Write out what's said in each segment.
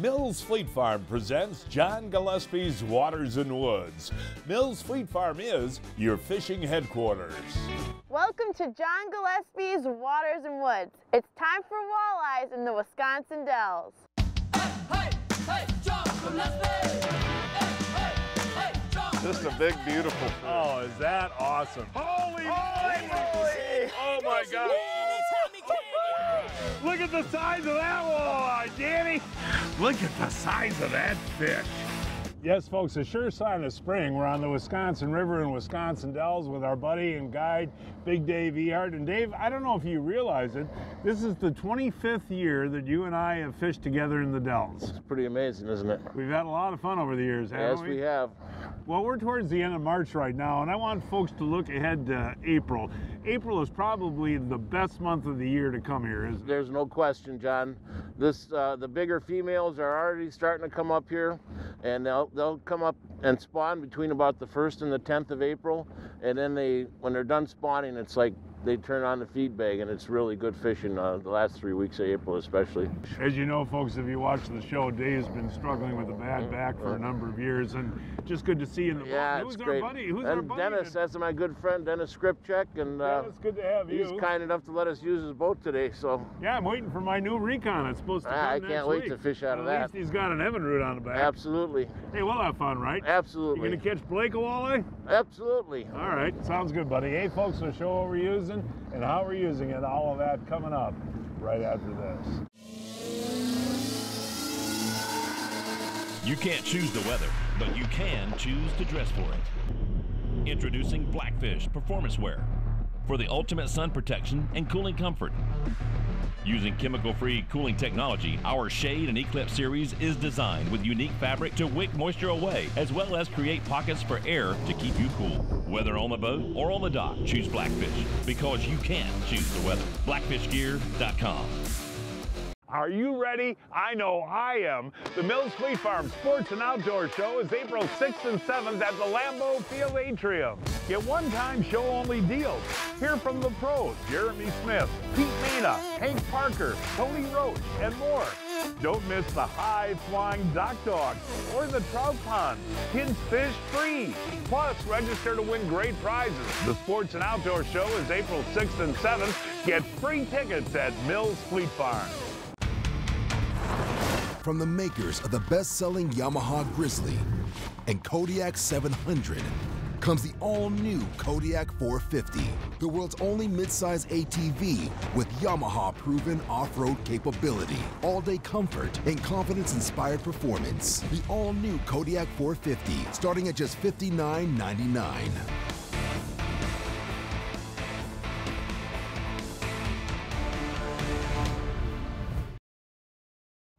Mills Fleet Farm presents John Gillespie's Waters and Woods. Mills Fleet Farm is your fishing headquarters. Welcome to John Gillespie's Waters and Woods. It's time for walleyes in the Wisconsin Dells. Hey, hey, John Gillespie! Just a big, beautiful fish. Oh, is that awesome? Holy moly! Oh my God! Look at the size of that walleye, Danny! Look at the size of that fish. Yes, folks, a sure sign of spring. We're on the Wisconsin River in Wisconsin Dells with our buddy and guide, Big Dave Ehardt. And Dave, I don't know if you realize it, this is the 25th year that you and I have fished together in the Dells. It's pretty amazing, isn't it? We've had a lot of fun over the years, haven't we? Yes, we have. Well, we're towards the end of March right now, and I want folks to look ahead to April. April is probably the best month of the year to come here, isn't it? There's no question, John. The bigger females are already starting to come up here, and they'll come up and spawn between about the 1st and the 10th of April, and then when they're done spawning, it's like they turn on the feed bag, and it's really good fishing the last 3 weeks of April especially. As you know, folks, if you watch the show, Dave's been struggling with a bad back for a number of years, and just good to see you in the Yeah, boat. Who's it's our great. buddy? Who's and our buddy? Dennis, that's my good friend, Dennis Skripchek, and Dennis, good to have you. he's kind enough to let us use his boat today, so. Yeah, I'm waiting for my new Recon. It's supposed to come I next can't wait week. to fish out of At that. least he's got an Evinrude on the back. Absolutely. Hey, we'll have fun, right? Absolutely. You gonna catch Blake a walleye? Absolutely. All right, sounds good, buddy. Hey, folks, we'll show what we're using and how we're using it. All of that coming up right after this. You can't choose the weather, but you can choose to dress for it. Introducing Blackfish Performance Wear for the ultimate sun protection and cooling comfort. Using chemical-free cooling technology, our Shade and Eclipse series is designed with unique fabric to wick moisture away, as well as create pockets for air to keep you cool. Whether on the boat or on the dock, choose Blackfish, because you can choose the weather. Blackfishgear.com. Are you ready? I know I am. The Mills Fleet Farm Sports and Outdoor Show is April 6th and 7th at the Lambeau Field Atrium. Get one-time show-only deals. Hear from the pros, Jeremy Smith, Pete Minow, Hank Parker, Tony Roach, and more. Don't miss the high-flying dock dogs or the trout pond. Kids fish free. Plus, register to win great prizes. The Sports and Outdoor Show is April 6th and 7th. Get free tickets at Mills Fleet Farm. From the makers of the best-selling Yamaha Grizzly and Kodiak 700 comes the all-new Kodiak 450, the world's only midsize ATV with Yamaha-proven off-road capability, all-day comfort, and confidence-inspired performance. The all-new Kodiak 450, starting at just $59.99.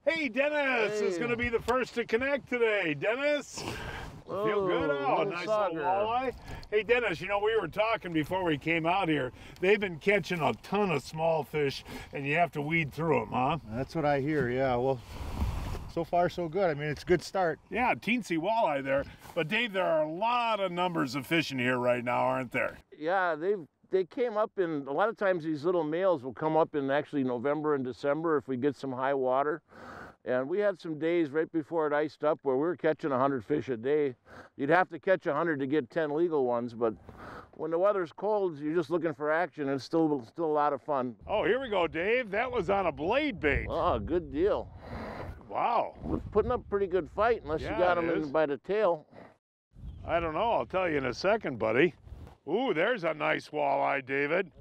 Hey, Dennis is going to be the first to connect today. Dennis, feel good? Oh, nice little walleye. Hey, Dennis, you know, we were talking before we came out here. They've been catching a ton of small fish, and you have to weed through them, huh? That's what I hear, yeah. Well, so far so good. I mean, it's a good start. Yeah, teensy walleye there. But, Dave, there are a lot of numbers of fishing here right now, aren't there? Yeah, they came up in, a lot of times these little males will come up in actually November and December if we get some high water. And we had some days right before it iced up where we were catching 100 fish a day. You'd have to catch 100 to get 10 legal ones, but when the weather's cold, you're just looking for action, and it's still a lot of fun. Oh, here we go, Dave. That was on a blade bait. Oh, good deal. Wow. We're putting up a pretty good fight unless you Yeah, got it them is. in by the tail. I don't know. I'll tell you in a second, buddy. Ooh, there's a nice walleye, David.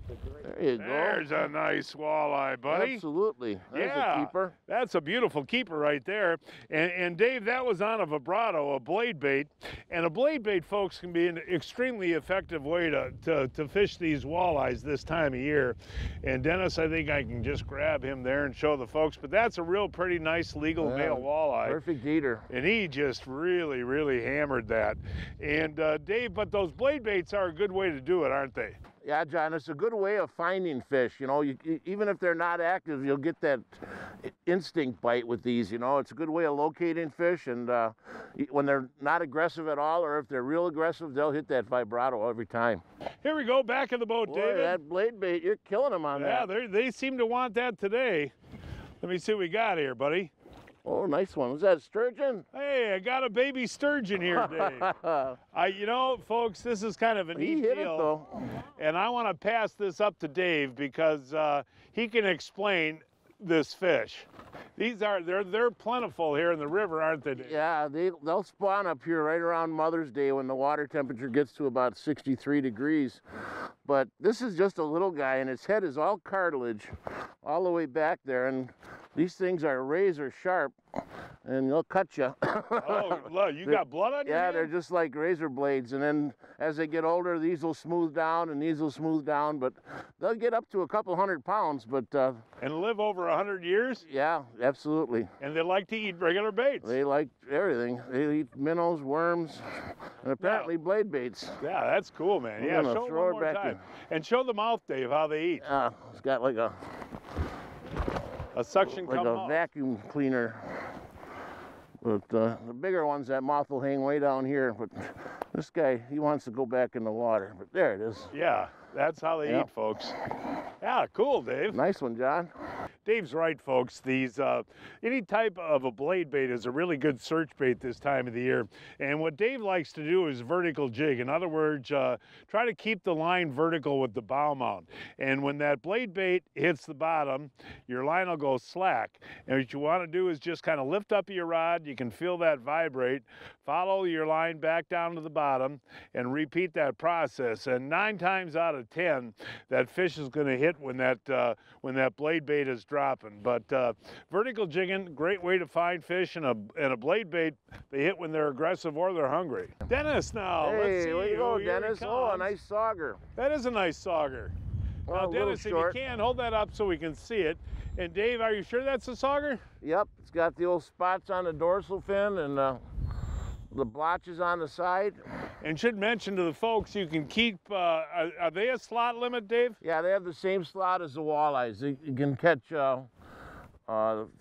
There you go. There's a nice walleye, buddy. Absolutely. There's Yeah, a keeper. That's a beautiful keeper right there. And Dave, that was on a vibrato, a blade bait. And a blade bait, folks, can be an extremely effective way to fish these walleyes this time of year. And Dennis, I think I can just grab him there and show the folks. But that's a real pretty nice legal male walleye. Perfect eater. And he just really, really hammered that. And Dave, but those blade baits are a good way to do it, aren't they? Yeah, John, it's a good way of finding fish. You know, even if they're not active, you'll get that instinct bite with these. You know, it's a good way of locating fish. And when they're not aggressive at all, or if they're real aggressive, they'll hit that vibrato every time. Here we go, back in the boat, Boy, David. that blade bait, you're killing them on that. Yeah, they seem to want that today. Let me see what we got here, buddy. Oh, nice one. Was that a sturgeon? Hey, I got a baby sturgeon here, Dave. You know, folks, this is kind of a He neat hit deal. it, though. And I want to pass this up to Dave because he can explain this fish. They're plentiful here in the river, aren't they, Dave? Yeah, they'll spawn up here right around Mother's Day when the water temperature gets to about 63 degrees. But this is just a little guy, and its head is all cartilage all the way back there, and these things are razor sharp, and they'll cut you. Oh, look, you got blood on your Yeah, hand? they're just like razor blades, and then as they get older, these will smooth down, and these will smooth down, but they'll get up to a couple 100 pounds, but... and live over 100 years? Yeah, absolutely. And they like to eat regular baits. They like everything. They eat minnows, worms, and apparently blade baits. Yeah, that's cool, man. We're Yeah, gonna show them throw one it more back time. in. And show the mouth, Dave, how they eat. It's got like a suction cup mouth. vacuum cleaner. But the bigger ones, that mouth will hang way down here. But this guy, he wants to go back in the water. But there it is. Yeah, that's how they eat, folks. Yeah, cool, Dave. Nice one, John. Dave's right, folks. These any type of a blade bait is a really good search bait this time of the year. And what Dave likes to do is vertical jig. In other words, try to keep the line vertical with the bow mount. And when that blade bait hits the bottom, your line will go slack. And what you want to do is just kind of lift up your rod. You can feel that vibrate. Follow your line back down to the bottom and repeat that process. And 9 times out of 10, that fish is going to hit when that blade bait is dropping. But vertical jigging, great way to find fish, and a blade bait they hit when they're aggressive or they're hungry. Dennis, now let's see. Hey, where you go, Here he Dennis? Oh, a comes. nice sauger. That is a nice sauger. Well, Now, a little Dennis, if you short. can, hold that up so we can see it. And Dave, are you sure that's a sauger? Yep, it's got the old spots on the dorsal fin and the blotches on the side. And should mention to the folks, you can keep, are they a slot limit, Dave? Yeah, they have the same slot as the walleyes. You can catch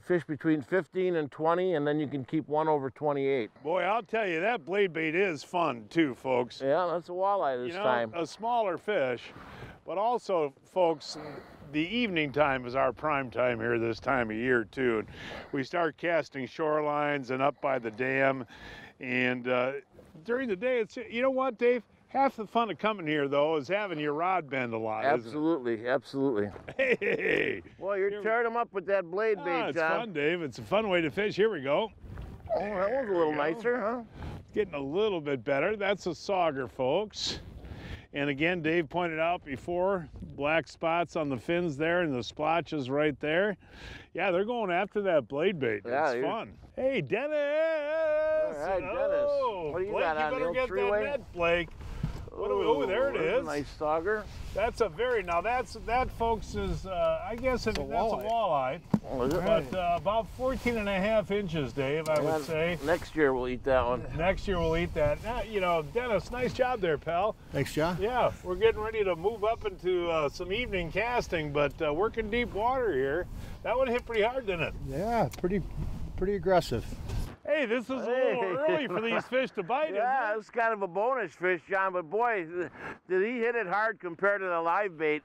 fish between 15 and 20, and then you can keep one over 28. Boy, I'll tell you, that blade bait is fun too, folks. Yeah, that's a walleye this time. A smaller fish, but also, folks, the evening time is our prime time here this time of year too. And we start casting shorelines and up by the dam, and during the day, it's, you know what, Dave? Half the fun of coming here, though, is having your rod bend a lot, Absolutely, absolutely. isn't it? Hey! Well, you're tearing them up with that blade bait, It's John. fun, Dave. It's a fun way to fish. Here we go. Oh, that one's a little nicer, huh? Getting a little bit better. That's a sauger, folks. And again, Dave pointed out before, black spots on the fins there and the splotches right there. Yeah, they're going after that blade bait. Yeah, It's fun. Hey, Dennis! All right, Dennis. What do you Blake, got on the you old better get that three-way? net, Blake. Oh, there it there's is. A nice sauger. That's a very, now that, folks, is, I guess that's a walleye. Oh, is it? But about 14.5 inches, Dave, I would say. Next year we'll eat that one. Next year we'll eat that. Now, you know, Dennis, nice job there, pal. Thanks, John. Yeah, we're getting ready to move up into some evening casting, but working deep water here. That one hit pretty hard, didn't it? Yeah, pretty aggressive. Hey, this is a little early for these fish to bite, Yeah, isn't it? it's kind of a bonus fish, John, but boy, did he hit it hard compared to the live bait.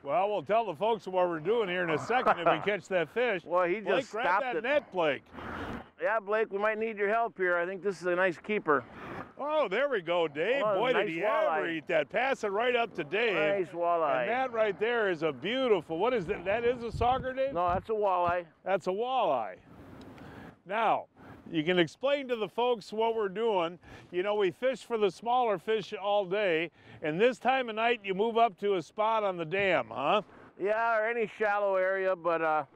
Well, we'll tell the folks what we're doing here in a second if we catch that fish. Well, he Blake, just grab stopped that it. net, Blake. Yeah, Blake, we might need your help here. I think this is a nice keeper. Oh, there we go, Dave. Oh, Boy, nice did he walleye. ever eat that. Pass it right up to Dave. Nice walleye. And that right there is a beautiful, what is that? That is a sauger, Dave? No, that's a walleye. That's a walleye. Now, you can explain to the folks what we're doing. You know, we fish for the smaller fish all day, and this time of night you move up to a spot on the dam, huh? Yeah, or any shallow area, but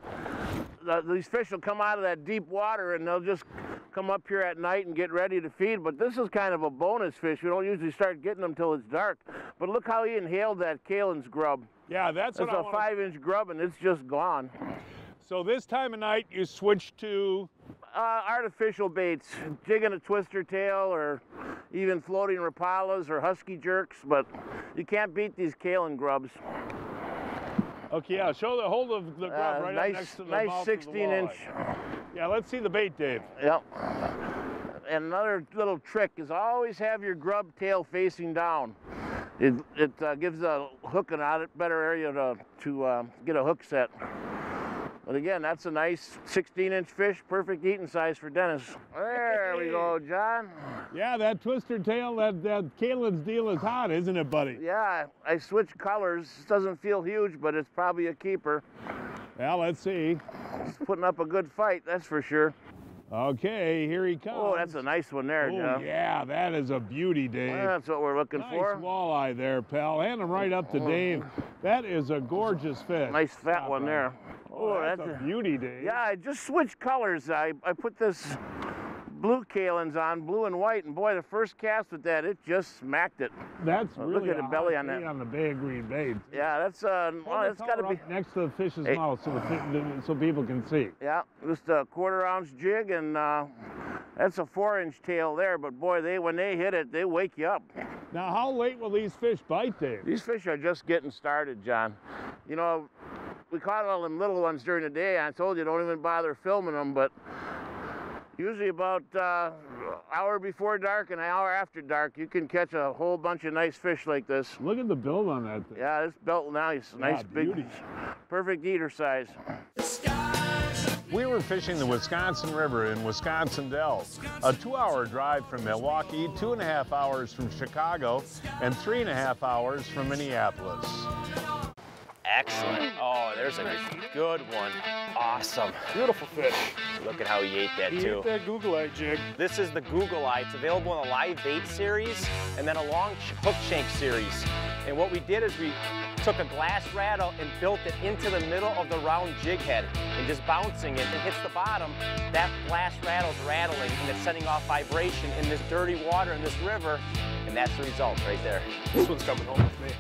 these fish will come out of that deep water and they'll just come up here at night and get ready to feed. But this is kind of a bonus fish. We don't usually start getting them till it's dark. But look how he inhaled that Kalin's grub. Yeah, that's what It's I a want. 5-inch grub and it's just gone. So this time of night you switch to, Artificial baits, jigging a twister tail or even floating rapalas or husky jerks, but you can't beat these Kalin grubs. okay, yeah, show the hold of the grub right up next to the nice mouth of the 16-inch. walleye. Yeah, let's see the bait, Dave. Yep. And another little trick is always have your grub tail facing down. It gives a hooking on it better area to get a hook set. But again, that's a nice 16-inch fish, perfect eating size for Dennis. There we go, John. Yeah, that twister tail, that Kalin's deal is hot, isn't it, buddy? Yeah, I switched colors. It doesn't feel huge, but it's probably a keeper. Well, let's see. He's putting up a good fight, that's for sure. Okay, here he comes. Oh, that's a nice one there, Oh, John. yeah, that is a beauty, Dave. Well, that's what we're looking for. Nice walleye there, pal. Hand him right up to Dave. That is a gorgeous fish. Nice fat one there. Oh, that's a beauty, Dave. Yeah, I just switched colors. I put this blue Kalins on, blue and white, and boy, the first cast with that, it just smacked it. That's really look at the belly on that. that. On the big green bait. Yeah, that's well, it's got to be next to the fish's Hey. mouth, so people can see. Yeah, just a 1/4 ounce jig, and that's a 4-inch tail there. But boy, when they hit it, they wake you up. Now, how late will these fish bite, Dave? These fish are just getting started, John. You know, we caught all them little ones during the day. I told you don't even bother filming them, but usually about hour before dark and an hour after dark, you can catch a whole bunch of nice fish like this. Look at the build on that thing. Yeah, this belt now is nice, beauty. big, perfect eater size. We were fishing the Wisconsin River in Wisconsin Dells, a 2-hour drive from Milwaukee, 2.5 hours from Chicago, and 3.5 hours from Minneapolis. Excellent. Oh, there's a good one. Awesome. Beautiful fish. Look at how he ate that, too. Ate that Google Eye jig. This is the Google Eye. It's available in a live bait series and then a long hook shank series. And what we did is we took a glass rattle and built it into the middle of the round jig head and just bouncing it. It hits the bottom, that glass rattle's rattling and it's sending off vibration in this dirty water in this river, and that's the result right there. This one's coming home with me.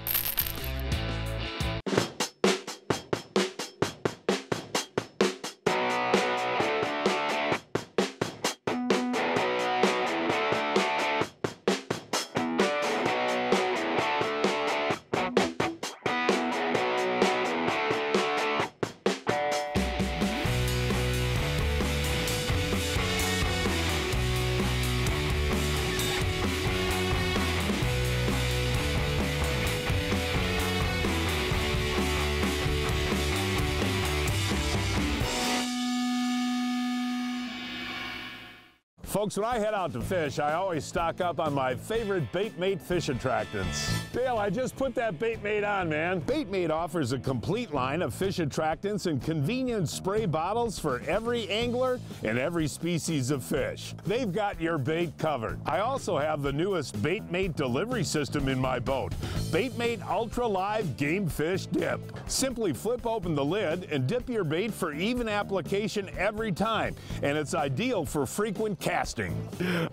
Folks, when I head out to fish, I always stock up on my favorite Baitmate fish attractants. Dale, I just put that Baitmate on, man. Baitmate offers a complete line of fish attractants and convenient spray bottles for every angler and every species of fish. They've got your bait covered. I also have the newest Baitmate delivery system in my boat, Baitmate Ultra Live Game Fish Dip. Simply flip open the lid and dip your bait for even application every time, and it's ideal for frequent casting.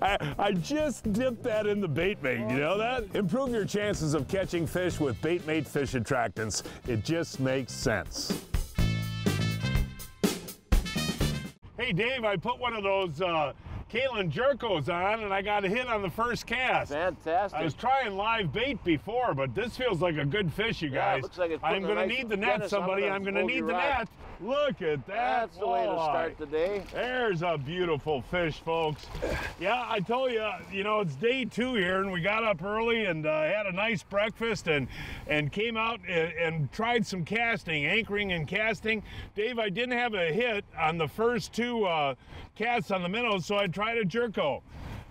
I just dipped that in the Baitmate, you know that? Improve your chances of catching fish with Baitmate fish attractants. It just makes sense. Hey Dave, I put one of those Kalin Jerkos on and I got a hit on the first cast. Fantastic. I was trying live bait before, but this feels like a good fish, you guys. Yeah, looks like it's I'm going to nice need the net, Dennis, somebody. I'm going to need the net. Look at that. That's the way to start the day. There's a beautiful fish, folks. Yeah, I told you, you know, it's day 2 here, and we got up early and had a nice breakfast and came out and tried some casting, anchoring and casting. Dave, I didn't have a hit on the first 2 casts on the minnows, so I tried a Jerko.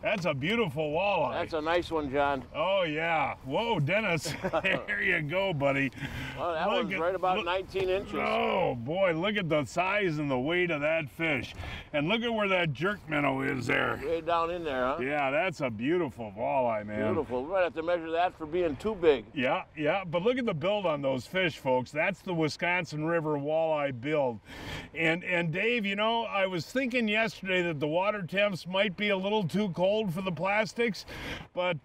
That's a beautiful walleye. That's a nice one, John. Oh, yeah. Whoa, Dennis. There you go, buddy. Well, that one's right about 19 inches. Oh, boy, look at the size and the weight of that fish. And look at where that jerk minnow is there. Way down in there, huh? Yeah, that's a beautiful walleye, man. Beautiful. We might have to measure that for being too big. Yeah, yeah, but look at the build on those fish, folks. That's the Wisconsin River walleye build. And Dave, you know, I was thinking yesterday that the water temps might be a little too cold for the plastics, but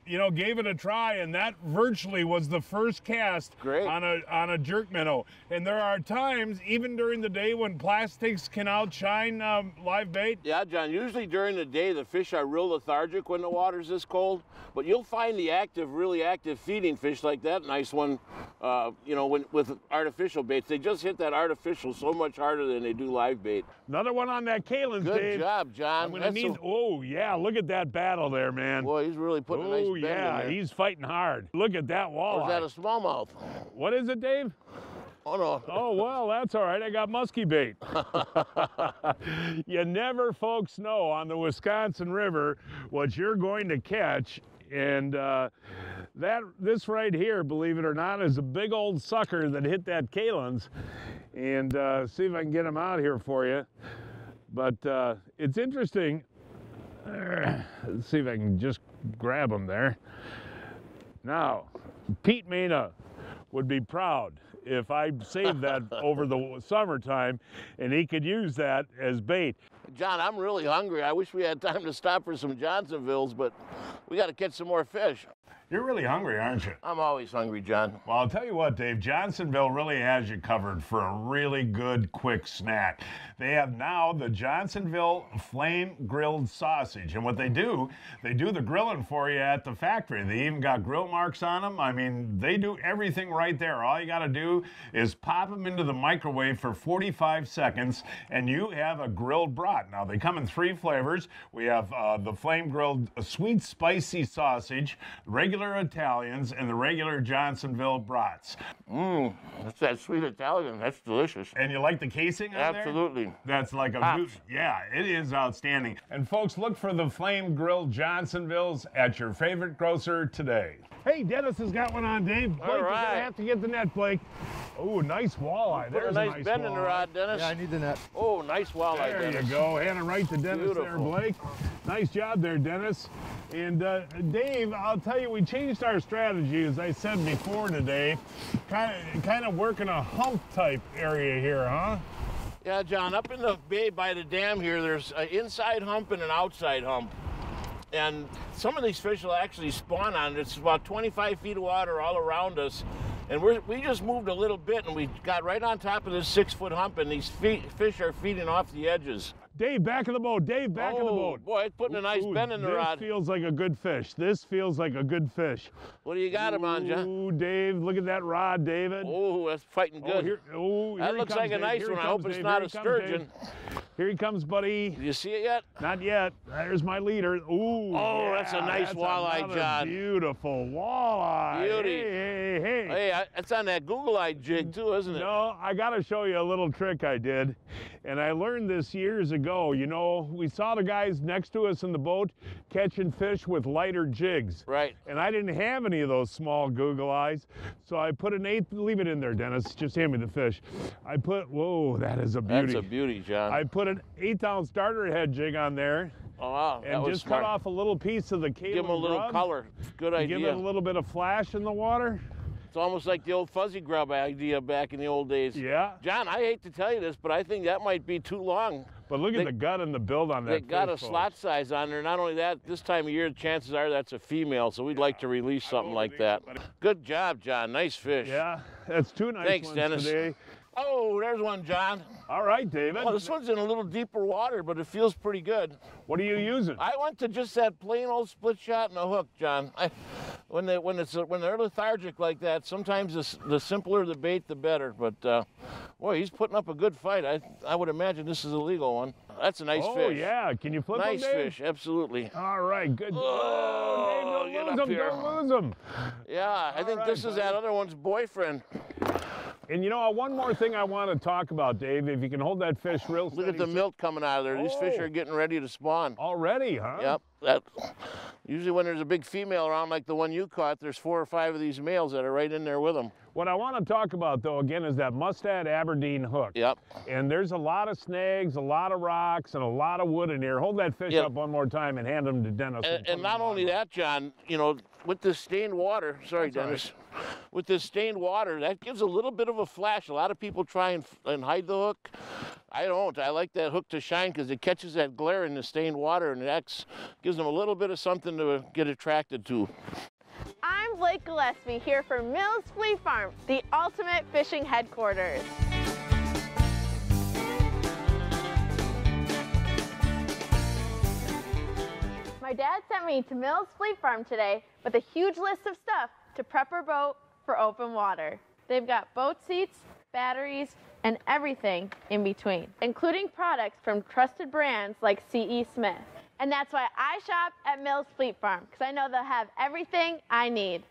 you know, gave it a try, and that virtually was the first cast on a jerk minnow. And there are times, even during the day, when plastics can outshine live bait. Yeah, John, usually during the day the fish are real lethargic when the water's this cold, but you'll find the active, really active feeding fish like that nice one, you know, with artificial baits. They just hit that artificial so much harder than they do live bait. Another one on that Kalin, Dave. Good job, John. I'm gonna need, oh yeah, look at that battle there, man. Boy, he's really putting a nice bend in there. He's fighting hard. Look at that walleye. Or is that a smallmouth? What is it, Dave? Oh, no. Oh, well, that's all right. I got musky bait. You never, folks, know on the Wisconsin River what you're going to catch. And this right here, believe it or not, is a big old sucker that hit that Kalin's. And see if I can get him out here for you. But it's interesting. Let's see if I can just grab him there. Now, Pete Minow would be proud if I saved that over the summertime and he could use that as bait. John, I'm really hungry. I wish we had time to stop for some Johnsonvilles, but we got to catch some more fish. You're really hungry, aren't you? I'm always hungry, John. Well, I'll tell you what, Dave, Johnsonville really has you covered for a really good, quick snack. They have now the Johnsonville Flame Grilled Sausage. And what they do the grilling for you at the factory. They even got grill marks on them. I mean, they do everything right there. All you got to do is pop them into the microwave for 45 seconds, and you have a grilled brat. Now, they come in 3 flavors. We have the Flame Grilled Sweet Spicy Sausage, regular Italians, and the regular Johnsonville brats. That's that sweet Italian. That's delicious. And you like the casing on there? Absolutely. That's like a yeah, it is outstanding. And folks, look for the Flame Grilled Johnsonvilles at your favorite grocer today. Hey, Dennis has got one on, Dave. Blake, you're gonna have to get the net, Blake. Oh, nice walleye. There's a nice bend in the rod, Dennis. Yeah, I need the net. Oh, nice walleye, There Dennis. you go. Hand it right to Dennis. Beautiful. There, Blake. Nice job there, Dennis. And Dave, I'll tell you, we changed our strategy, as I said before today. Kind of working a hump type area here, huh? Yeah, John, up in the bay by the dam here, there's an inside hump and an outside hump. And some of these fish will actually spawn on it. It's about 25 feet of water all around us. And we just moved a little bit and we got right on top of this 6-foot hump, and these fish are feeding off the edges. Dave, back of the boat. Dave, back of the boat. Boy, it's putting a nice bend in the rod. This feels like a good fish. This feels like a good fish. What do you got him on, John? Ooh, Dave, look at that rod, David. Oh, that's fighting good. Here that looks like a nice one. I hope it's not a sturgeon. Here he comes, buddy. Do you see it yet? Not yet. There's my leader. Ooh. Oh, that's a nice walleye, John. Beautiful walleye. Beauty. Hey. Hey, it's on that Google-Eye jig too, isn't it? No, I got to show you a little trick I did. And I learned this years ago. You know, we saw the guys next to us in the boat catching fish with lighter jigs. Right. And I didn't have any of those small Google Eyes. So I put an 8, leave it in there, Dennis. Just hand me the fish. Whoa, that is a beauty. That's a beauty, John. I put an 8-ounce starter head jig on there. Oh, wow. And just cut off a little piece of the Kalin. Give them a little grub, color. Good idea. Give it a little bit of flash in the water. It's almost like the old fuzzy grub idea back in the old days. Yeah. John, I hate to tell you this, but I think that might be too long. But look at the gut and the build on that They got fish, a slot size on there. Not only that, this time of year, chances are that's a female, so we'd like to release something like that. Good job, John. Nice fish. Yeah, that's 2 nice Thanks, ones Dennis. today. Oh, there's one, John. All right, David. Oh, this one's in a little deeper water, but it feels pretty good. What are you using? I went to just that plain old split shot and a hook, John. When they're lethargic like that, sometimes the simpler the bait, the better. But boy, he's putting up a good fight. I would imagine this is a legal one. That's a nice fish. Oh yeah, can you flip nice him, Dave? Fish, absolutely. All right, good. Oh, Dave, get don't up lose him, here. don't lose him. Yeah, I think this is that other one's boyfriend. And you know, one more thing I want to talk about, Dave, if you can hold that fish real steady. Look at the milk coming out of there. These fish are getting ready to spawn. Already, huh? Yep. Usually when there's a big female around like the one you caught, there's 4 or 5 of these males that are right in there with them. What I want to talk about, though, again, is that Mustad Aberdeen hook. Yep. And there's a lot of snags, a lot of rocks, and a lot of wood in here. Hold that fish up one more time and hand him to Dennis. And not only that, John, you know, with this stained water, sorry, Dennis, with this stained water, that gives a little bit of a flash. A lot of people try and hide the hook. I don't. I like that hook to shine because it catches that glare in the stained water, and it gives them a little bit of something to get attracted to. I'm Blake Gillespie here for Mills Fleet Farm, the ultimate fishing headquarters. My dad sent me to Mills Fleet Farm today with a huge list of stuff to prep our boat for open water. They've got boat seats, batteries, and everything in between, including products from trusted brands like C.E. Smith. And that's why I shop at Mills Fleet Farm, because I know they'll have everything I need.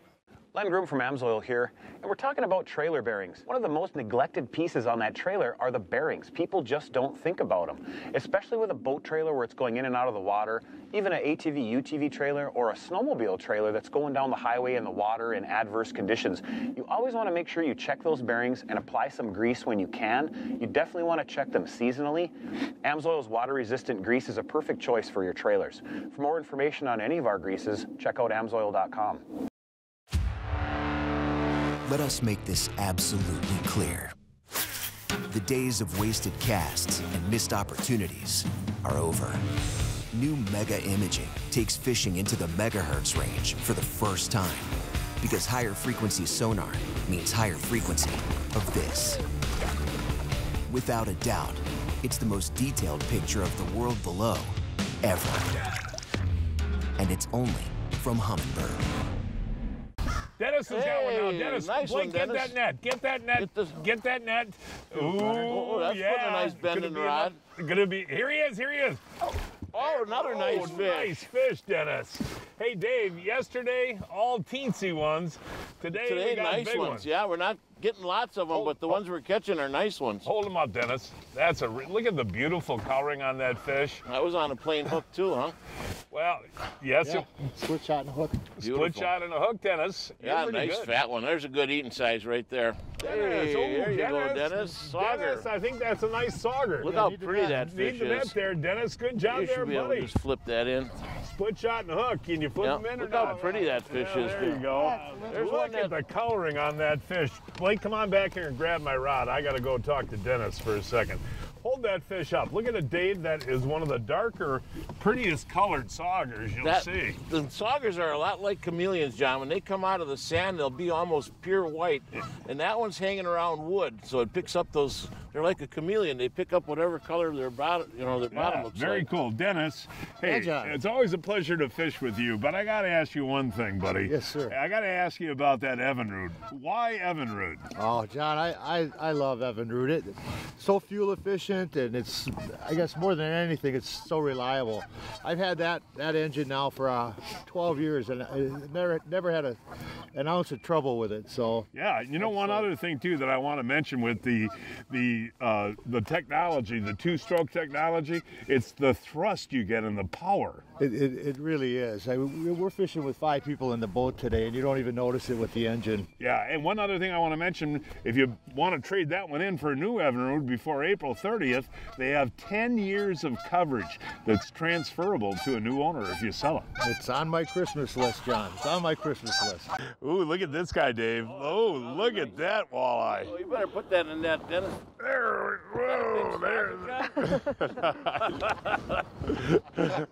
Len Groom from Amsoil here, and we're talking about trailer bearings. One of the most neglected pieces on that trailer are the bearings. People just don't think about them, especially with a boat trailer where it's going in and out of the water, even an ATV, UTV trailer, or a snowmobile trailer that's going down the highway in the water in adverse conditions. You always want to make sure you check those bearings and apply some grease when you can. You definitely want to check them seasonally. Amsoil's water-resistant grease is a perfect choice for your trailers. For more information on any of our greases, check out amsoil.com. Let us make this absolutely clear. The days of wasted casts and missed opportunities are over. New Mega Imaging takes fishing into the megahertz range for the first time, because higher frequency sonar means higher frequency of this. Without a doubt, it's the most detailed picture of the world below ever. And it's only from Humminbird. Dennis has got one now. Dennis, nice Blake, one, get Dennis. that net. Get that net. Get that net. Ooh, Oh, that's yeah. putting a nice bend in the rod. Gonna be. Here he is. Here he is. Oh, another nice fish. Nice fish, Dennis. Hey, Dave. Yesterday, all teensy ones. Today we got nice big ones. Yeah, we're not getting lots of them, but the ones we're catching are nice ones. Hold them up, Dennis. That's look at the beautiful coloring on that fish. That was on a plain hook too, huh? Well, yes. Yeah. Split shot and a hook. Split shot and a hook, Dennis. Yeah, You're pretty nice good. fat one. There's a good eating size right there. Dennis, Hey, there you go, Dennis. Dennis. Sauger. Dennis, I think that's a nice sauger. Look how pretty that fish Need the net is. there, Dennis. Good job You there, should be able to buddy. just flip that in. Split shot and a hook. Can you flip Yeah, them in look or how not? pretty that fish is, There you too. go. There's one Look at the coloring on that fish. Blake, come on back here and grab my rod. I got to go talk to Dennis for a second. Hold that fish up. Look at it, Dave. That is one of the darker, prettiest colored saugers you'll see. The saugers are a lot like chameleons, John. When they come out of the sand, they'll be almost pure white. And that one's hanging around wood, so it picks up those. They're like a chameleon. They pick up whatever color their bottom, their bottom looks very like. cool. Dennis, hey, John. it's always a pleasure to fish with you, but I got to ask you one thing, buddy. Yes, sir. I got to ask you about that Evinrude. Why Evinrude? Oh, John, I love Evinrude. It's so fuel efficient, and it's, I guess more than anything, it's so reliable. I've had that engine now for 12 years, and I never had an ounce of trouble with it. So yeah, one other thing too that I want to mention with the technology, the two-stroke technology, it's the thrust you get and the power. It really is. We're fishing with 5 people in the boat today, and you don't even notice it with the engine. Yeah, and one other thing I want to mention, if you want to trade that one in for a new Evinrude before April 30th, they have 10 years of coverage that's transferable to a new owner if you sell it. It's on my Christmas list, John. It's on my Christmas list. Ooh, look at this guy, Dave. Oh, look at that walleye. Oh, you better put that in that, Dennis. There, whoa, there.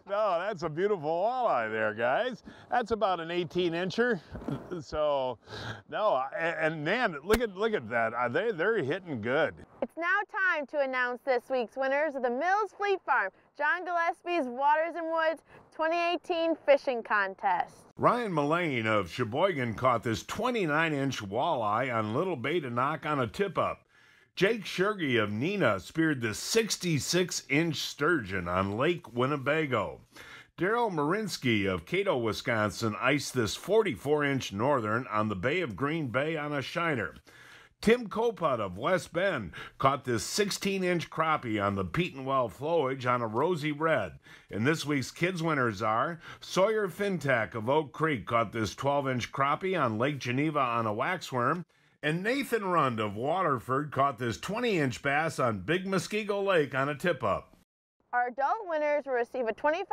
No, that's a beautiful walleye there, guys. That's about an 18-incher. So, no, and man, look at that. They're hitting good. It's now time to announce this week's winners of the Mills Fleet Farm, John Gillespie's Waters and Woods 2018 Fishing Contest. Ryan Mullane of Sheboygan caught this 29-inch walleye on little bait and knock on a tip-up. Jake Shergy of Neenah speared the 66-inch sturgeon on Lake Winnebago. Daryl Marinsky of Cato, Wisconsin iced this 44-inch northern on the Bay of Green Bay on a shiner. Tim Coput of West Bend caught this 16-inch crappie on the Petenwell flowage on a rosy red. And this week's kids winners are Sawyer Fintack of Oak Creek caught this 12-inch crappie on Lake Geneva on a waxworm. And Nathan Rund of Waterford caught this 20-inch bass on Big Muskego Lake on a tip-up. Our adult winners will receive a $25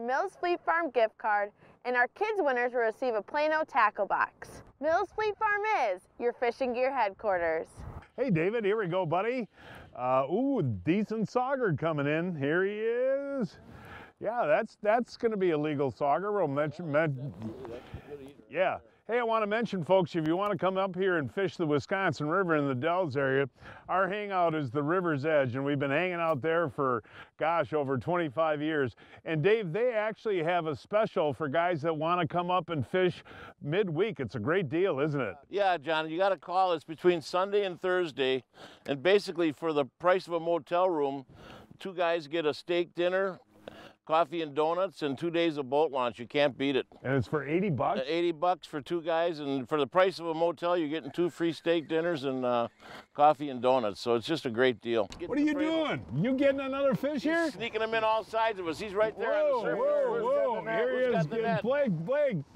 Mills Fleet Farm gift card, and our kids winners will receive a Plano tackle box. Mills Fleet Farm is your fishing gear headquarters. Hey, David, here we go, buddy. Ooh, decent sauger coming in. Here he is. Yeah, that's going to be a legal sauger. We'll mention. Yeah. Hey, I want to mention, folks, if you want to come up here and fish the Wisconsin River in the Dells area, our hangout is the river's edge, and we've been hanging out there for, gosh, over 25 years. And Dave, they actually have a special for guys that want to come up and fish midweek. It's a great deal, isn't it? Yeah, John, you got to call us between Sunday and Thursday, and basically for the price of a motel room, 2 guys get a steak dinner, coffee and donuts, and 2 days of boat launch. You can't beat it. And it's for 80 bucks? 80 bucks for 2 guys, and for the price of a motel, you're getting 2 free steak dinners and coffee and donuts. So it's just a great deal. What are you doing? You getting another fish here? Sneaking them in all sides of us. He's right there on the surface. Whoa, here he is. Blake,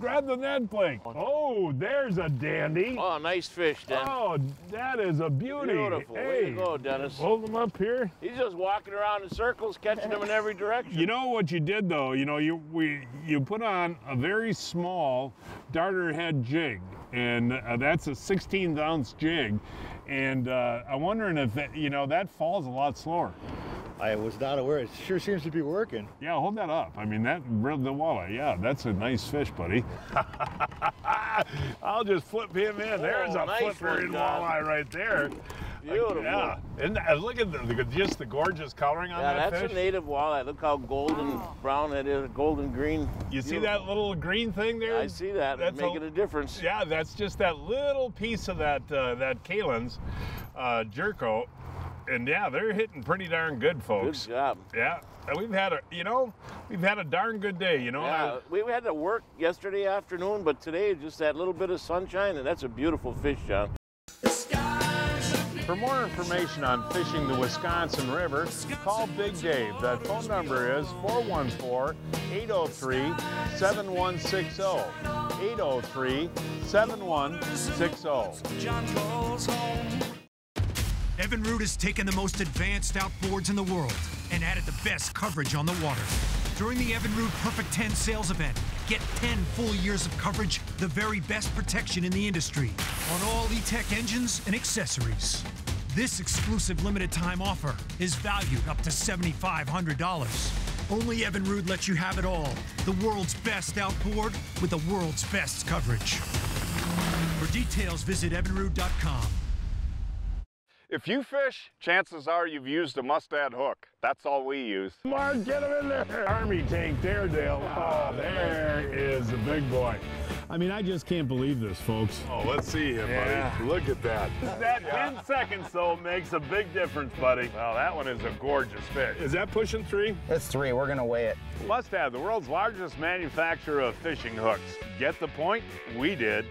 grab the net, Blake. Oh, there's a dandy. Oh, nice fish, Dennis. Oh, that is a beauty. Beautiful. Hey, Way to go, Dennis. Hold him up here. He's just walking around in circles, catching them in every direction. You know what you did, though? You know, you put on a very small darter head jig, and that's a 16-ounce jig. And I'm wondering if that falls a lot slower. I was not aware. It sure seems to be working. Yeah, hold that up. I mean, the walleye. Yeah, that's a nice fish, buddy. I'll just flip him in. There's a nice flipper in one, walleye right there. Beautiful. Yeah, and look at just the gorgeous coloring on that fish. Yeah, that's a native walleye. Look how golden brown it is, golden green. You see that little green thing there? I see that. That's making a difference. Yeah, that's just that little piece of that Kalin's Jerko. And yeah, they're hitting pretty darn good, folks. Good job. Yeah, we've had a darn good day, Yeah, we had to work yesterday afternoon, but today just that little bit of sunshine, and that's a beautiful fish, John. For more information on fishing the Wisconsin River, call Big Dave. That phone number is 414-803-7160. 803-7160. Evinrude has taken the most advanced outboards in the world and added the best coverage on the water. During the Evinrude Perfect 10 sales event, get 10 full years of coverage, the very best protection in the industry, on all E-Tech engines and accessories. This exclusive limited time offer is valued up to $7,500. Only Evinrude lets you have it all. The world's best outboard with the world's best coverage. For details, visit evinrude.com. If you fish, chances are you've used a Mustad hook. That's all we use. Mark, get him in there. Army tank there, Dale. Oh, there is a big boy. I mean, I just can't believe this, folks. Oh, let's see him, buddy. Look at that. That 10 seconds, though, makes a big difference, buddy. Well, that one is a gorgeous fish. Is that pushing 3? It's 3. We're going to weigh it. Mustad, the world's largest manufacturer of fishing hooks. Get the point? We did.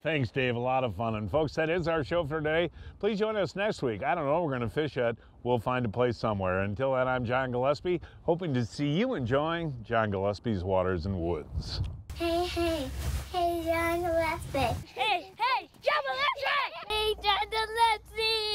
Thanks, Dave. A lot of fun. And folks, that is our show for today. Please join us next week. I don't know where we're going to fish at. We'll find a place somewhere. Until then, I'm John Gillespie, hoping to see you enjoying John Gillespie's Waters and Woods. Hey, John Gillespie. Hey, John Gillespie. Hey, John Gillespie.